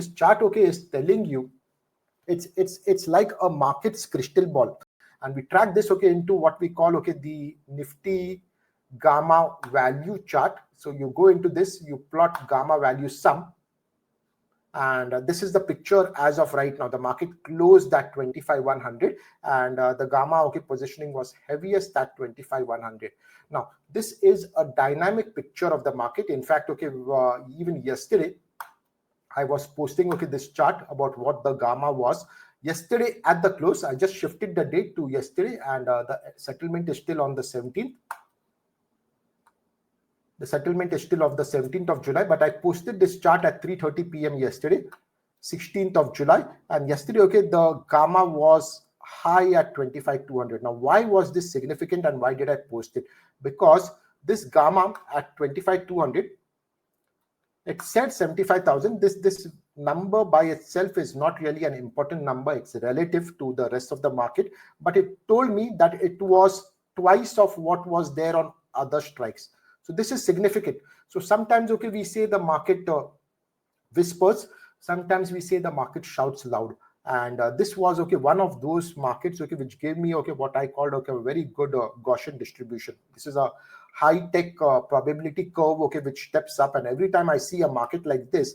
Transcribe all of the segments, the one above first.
This chart, okay, is telling you it's like a market's crystal ball, and we track this, okay, into what we call, okay, the Nifty Gamma value chart. So you go into this, you plot gamma value sum, and this is the picture as of right now. The market closed at 25,100, and the gamma, okay, positioning was heaviest at 25,100. Now this is a dynamic picture of the market. In fact, okay, even yesterday I was posting, okay, this chart about what the gamma was. Yesterday at the close, I just shifted the date to yesterday, and the settlement is still on the 17th. The settlement is still of the 17th of July, but I posted this chart at 3:30 p.m. yesterday, 16th of July. And yesterday, okay, the gamma was high at 25,200. Now, why was this significant and why did I post it? Because this gamma at 25,200, it said 75,000. This number by itself is not really an important number. It's relative to the rest of the market, but it told me that it was twice of what was there on other strikes. So this is significant. So sometimes, okay, we say the market whispers. Sometimes we say the market shouts loud. And this was, okay, one of those markets, okay, which gave me, okay, what I called, okay, a very good Gaussian distribution. This is a high-tech probability curve, okay, which steps up. And every time I see a market like this,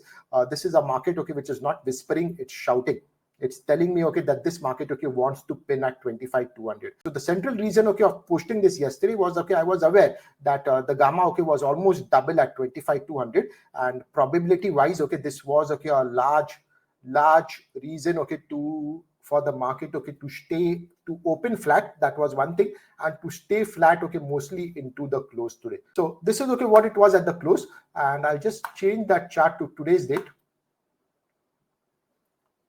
this is a market, okay, which is not whispering, it's shouting. It's telling me, okay, that this market, okay, wants to pin at 25,200. So the central reason, okay, of posting this yesterday was, okay, I was aware that the gamma, okay, was almost double at 25,200, and probability wise, okay, this was, okay, a large reason, okay, for the market, okay, to open flat. That was one thing, and to stay flat, okay, mostly into the close today. So this is, okay, what it was at the close, and I'll just change that chart to today's date.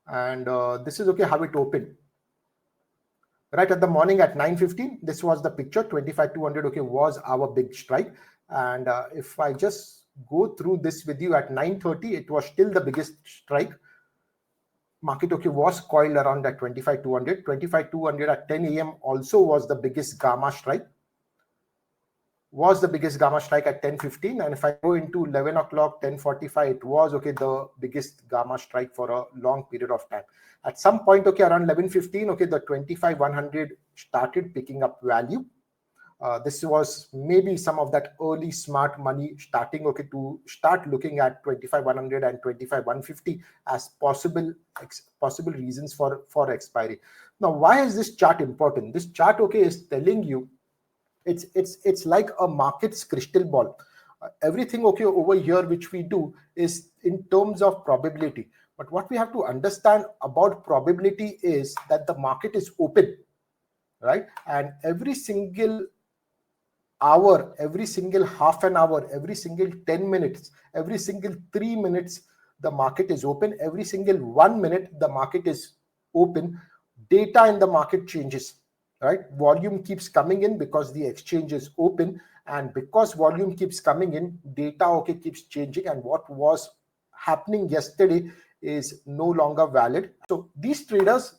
And this is, okay, how it opened. Right at the morning at 9:15, this was the picture. 25,200, okay, was our big strike. And if I just go through this with you, at 9:30, it was still the biggest strike. Market, okay, was coiled around that 25,200. 25,200 at 10 a.m. also was the biggest gamma strike. At 10:15, and if I go into 11 o'clock, 10:45, it was, okay, the biggest gamma strike for a long period of time. At some point, okay, around 11:15, okay, the 25,100 started picking up value. This was maybe some of that early smart money starting, okay, to start looking at 25,100 and 25,150 as possible reasons for expiry. Now, why is this chart important? This chart, okay, is telling you it's like a market's crystal ball. Everything, okay, over here which we do is in terms of probability. But what we have to understand about probability is that the market is open, right? And every single hour, every single half an hour, every single 10 minutes, every single 3 minutes, the market is open. Every single 1 minute, the market is open. Data in the market changes, right? Volume keeps coming in because the exchange is open, and because volume keeps coming in, data, okay, keeps changing, and what was happening yesterday is no longer valid. So these traders,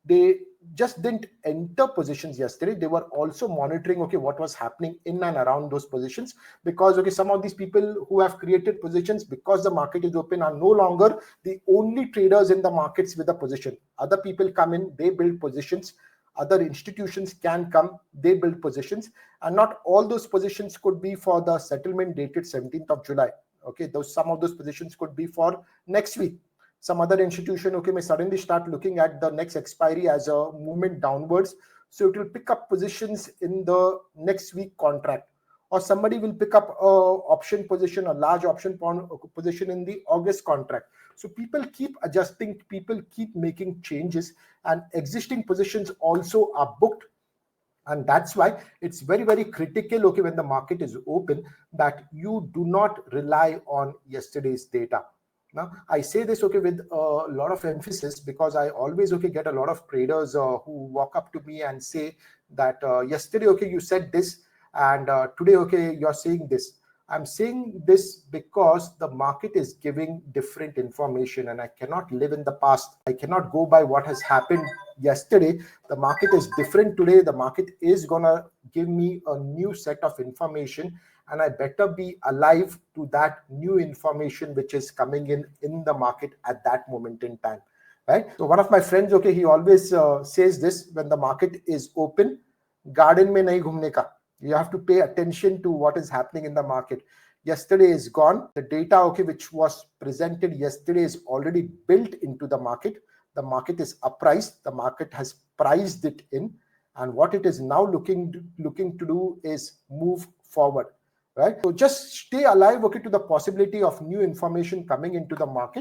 they just didn't enter positions yesterday. They were also monitoring, okay, what was happening in and around those positions, because, okay, some of these people who have created positions because the market is open are no longer the only traders in the markets with a position. Other people come in, they build positions. Other institutions can come, they build positions, and not all those positions could be for the settlement dated 17th of July. Okay, some of those positions could be for next week. Some other institution, okay, may suddenly start looking at the next expiry as a movement downwards. So it will pick up positions in the next week contract, or somebody will pick up a option position, a large option position in the August contract. So people keep adjusting, people keep making changes, and existing positions also are booked. And that's why it's very, very critical, okay, when the market is open, that you do not rely on yesterday's data. Now, I say this, okay, with a lot of emphasis, because I always, okay, get a lot of traders who walk up to me and say that yesterday, okay, you said this, and today, okay, you're saying this. I'm saying this because the market is giving different information, and I cannot live in the past. I cannot go by what has happened yesterday. The market is different today. The market is gonna give me a new set of information, and I better be alive to that new information which is coming in the market at that moment in time, right? So one of my friends, okay, he always says this: when the market is open, garden mein nahi ghumne ka. You have to pay attention to what is happening in the market. Yesterday is gone. The data, okay, which was presented yesterday is already built into the market. The market is appraised. The market has priced it in. And what it is now looking to do is move forward, right? So just stay alive, okay, to the possibility of new information coming into the market.